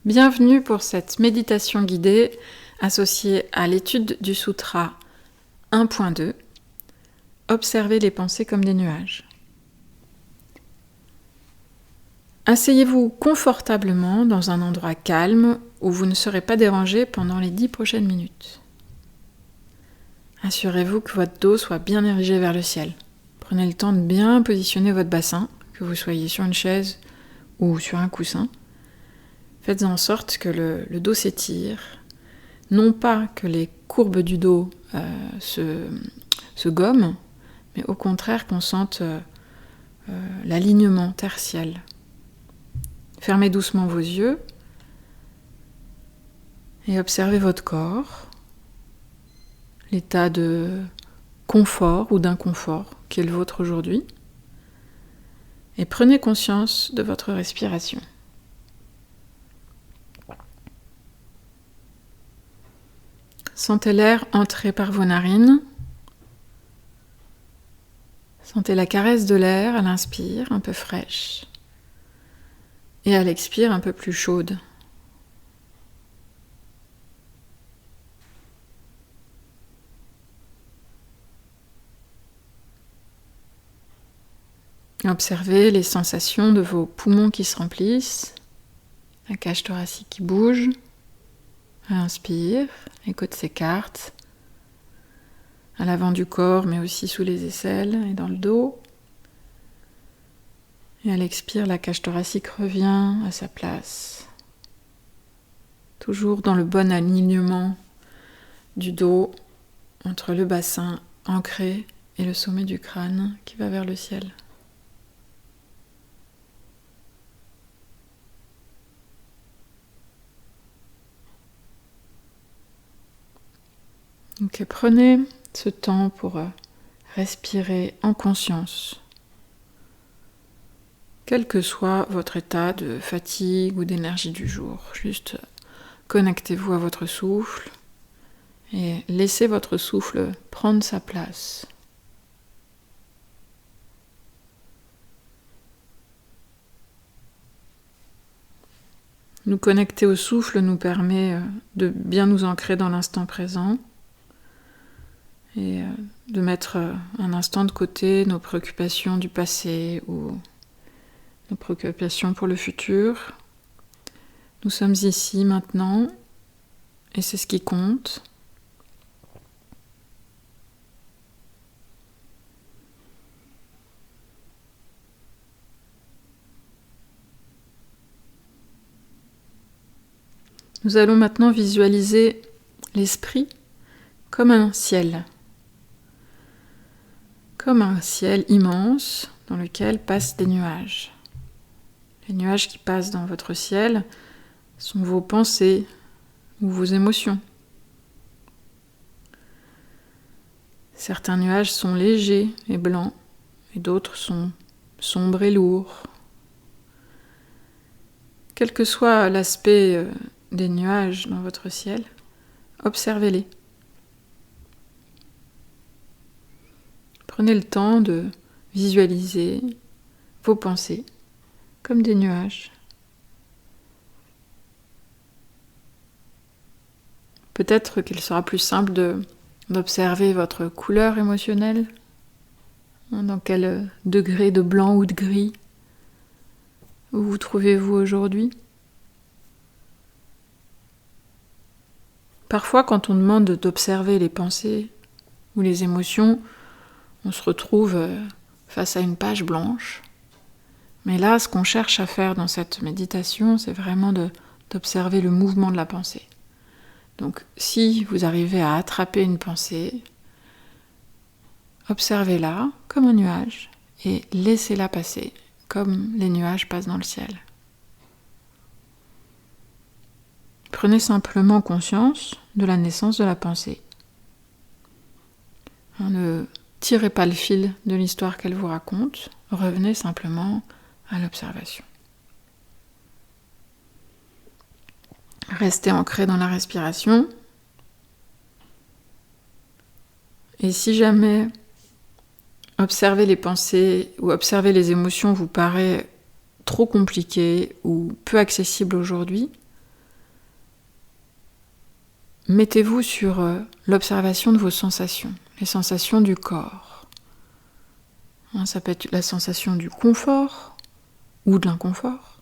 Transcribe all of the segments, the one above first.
Bienvenue pour cette méditation guidée associée à l'étude du Sutra 1.2. Observez les pensées comme des nuages. Asseyez-vous confortablement dans un endroit calme où vous ne serez pas dérangé pendant les 10 prochaines minutes. Assurez-vous que votre dos soit bien érigé vers le ciel. Prenez le temps de bien positionner votre bassin, que vous soyez sur une chaise ou sur un coussin. Faites en sorte que le dos s'étire, non pas que les courbes du dos se gomment, mais au contraire qu'on sente l'alignement tertial. Fermez doucement vos yeux et observez votre corps, l'état de confort ou d'inconfort qui est le vôtre aujourd'hui, et prenez conscience de votre respiration. Sentez l'air entrer par vos narines. Sentez la caresse de l'air à l'inspire, un peu fraîche, et à l'expire, un peu plus chaude. Observez les sensations de vos poumons qui se remplissent, la cage thoracique qui bouge. À l'inspire, les côtes s'écartent, à l'avant du corps, mais aussi sous les aisselles et dans le dos. Et à l'expire, la cage thoracique revient à sa place. Toujours dans le bon alignement du dos, entre le bassin ancré et le sommet du crâne qui va vers le ciel. Donc, prenez ce temps pour respirer en conscience, quel que soit votre état de fatigue ou d'énergie du jour. Juste connectez-vous à votre souffle et laissez votre souffle prendre sa place. Nous connecter au souffle nous permet de bien nous ancrer dans l'instant présent et de mettre un instant de côté nos préoccupations du passé ou nos préoccupations pour le futur. Nous sommes ici maintenant et c'est ce qui compte. Nous allons maintenant visualiser l'esprit comme un ciel. Comme un ciel immense dans lequel passent des nuages. Les nuages qui passent dans votre ciel sont vos pensées ou vos émotions. Certains nuages sont légers et blancs, et d'autres sont sombres et lourds. Quel que soit l'aspect des nuages dans votre ciel, observez-les. Prenez le temps de visualiser vos pensées comme des nuages. Peut-être qu'il sera plus simple d'observer votre couleur émotionnelle, dans quel degré de blanc ou de gris vous trouvez-vous aujourd'hui. Parfois, quand on demande d'observer les pensées ou les émotions, on se retrouve face à une page blanche. Mais là, ce qu'on cherche à faire dans cette méditation, c'est vraiment d'observer le mouvement de la pensée. Donc, si vous arrivez à attraper une pensée, observez-la comme un nuage et laissez-la passer, comme les nuages passent dans le ciel. Prenez simplement conscience de la naissance de la pensée. Ne tirez pas le fil de l'histoire qu'elle vous raconte, revenez simplement à l'observation. Restez ancré dans la respiration. Et si jamais observer les pensées ou observer les émotions vous paraît trop compliqué ou peu accessible aujourd'hui, mettez-vous sur l'observation de vos sensations, les sensations du corps. Ça peut être la sensation du confort ou de l'inconfort.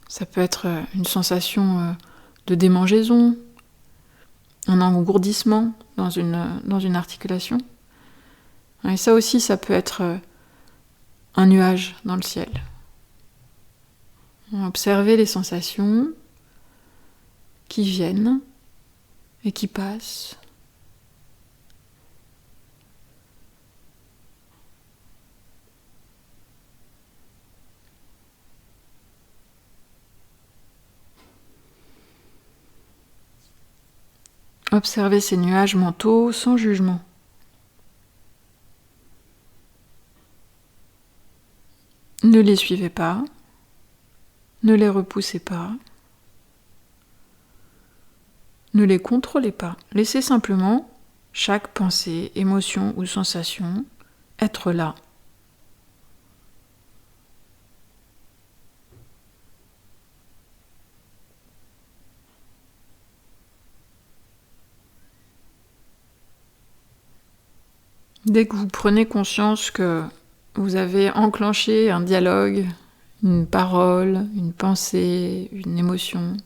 Ça peut être une sensation de démangeaison, un engourdissement dans une articulation. Et ça aussi, ça peut être un nuage dans le ciel. Observez les sensations qui viennent et qui passent. Observez ces nuages mentaux sans jugement. Ne les suivez pas, ne les repoussez pas, ne les contrôlez pas. Laissez simplement chaque pensée, émotion ou sensation être là. Dès que vous prenez conscience que vous avez enclenché un dialogue, une parole, une pensée, une émotion,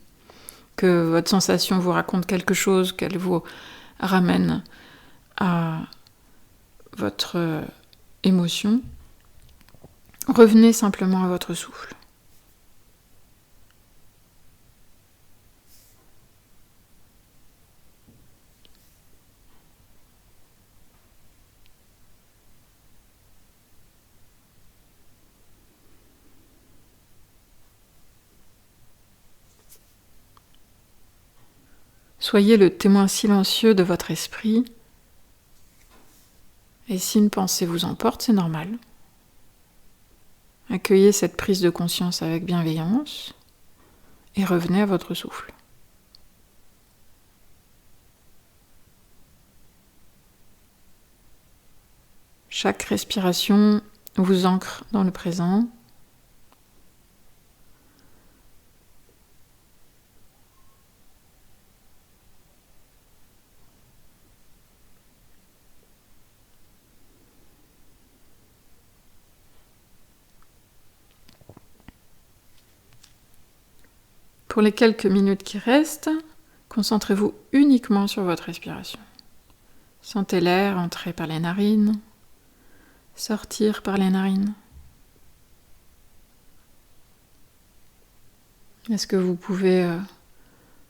que votre sensation vous raconte quelque chose, qu'elle vous ramène à votre émotion, revenez simplement à votre souffle. Soyez le témoin silencieux de votre esprit. Et si une pensée vous emporte, c'est normal. Accueillez cette prise de conscience avec bienveillance et revenez à votre souffle. Chaque respiration vous ancre dans le présent. Pour les quelques minutes qui restent, concentrez-vous uniquement sur votre respiration. Sentez l'air entrer par les narines, sortir par les narines. Est-ce que vous pouvez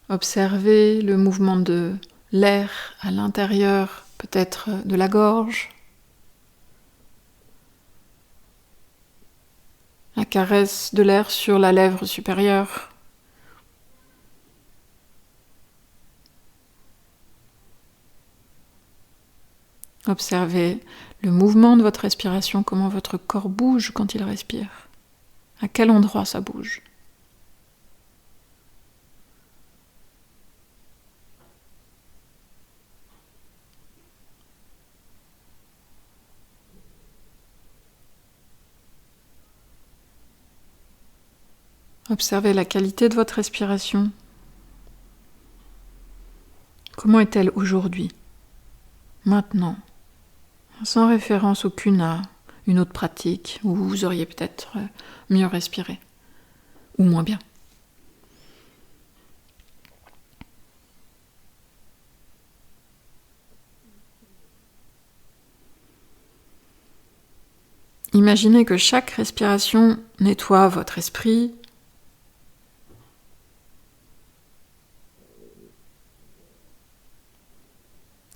observer le mouvement de l'air à l'intérieur, peut-être de la gorge? La caresse de l'air sur la lèvre supérieure. Observez le mouvement de votre respiration, comment votre corps bouge quand il respire. À quel endroit ça bouge? Observez la qualité de votre respiration. Comment est-elle aujourd'hui, maintenant, sans référence aucune à une autre pratique où vous auriez peut-être mieux respiré, ou moins bien. Imaginez que chaque respiration nettoie votre esprit,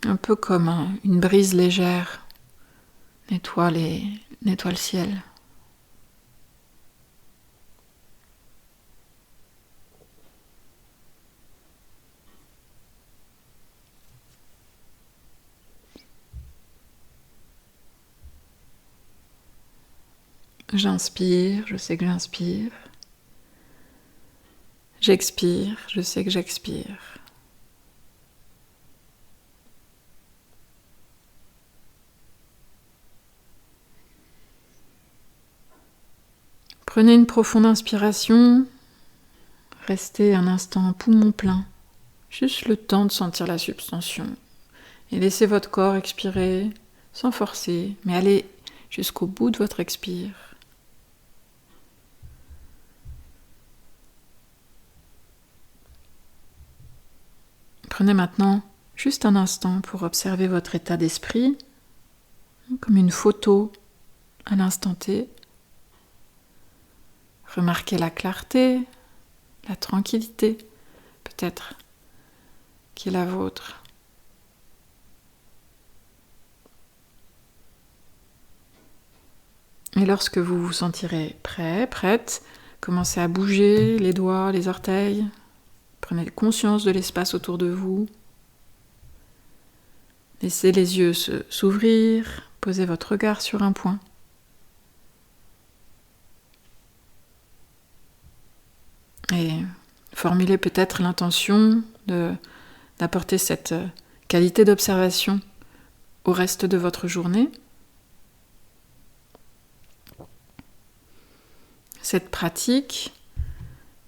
un peu comme une brise légère nettoie le ciel. J'inspire, je sais que j'inspire. J'expire, je sais que j'expire. Prenez une profonde inspiration, restez un instant poumon plein Juste le temps de sentir la suspension. Et laissez votre corps expirer sans forcer, mais allez jusqu'au bout de votre expire. Prenez maintenant juste un instant pour observer votre état d'esprit, comme une photo à l'instant T. Remarquez la clarté, la tranquillité, peut-être, qui est la vôtre. Et lorsque vous vous sentirez prêt, prête, commencez à bouger les doigts, les orteils. Prenez conscience de l'espace autour de vous. Laissez les yeux s'ouvrir, posez votre regard sur un point. Et formulez peut-être l'intention d'apporter cette qualité d'observation au reste de votre journée. Cette pratique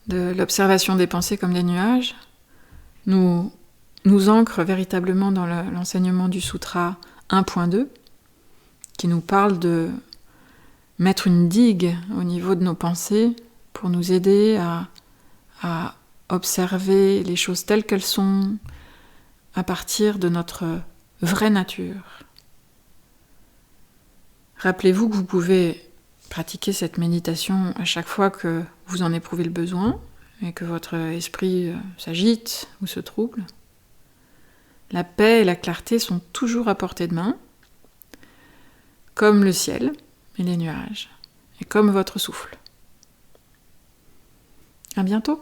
de l'observation des pensées comme des nuages nous ancre véritablement dans l'enseignement du Sutra 1.2 qui nous parle de mettre une digue au niveau de nos pensées pour nous aider à observer les choses telles qu'elles sont à partir de notre vraie nature. Rappelez-vous que vous pouvez pratiquer cette méditation à chaque fois que vous en éprouvez le besoin et que votre esprit s'agite ou se trouble. La paix et la clarté sont toujours à portée de main, comme le ciel et les nuages, et comme votre souffle. À bientôt!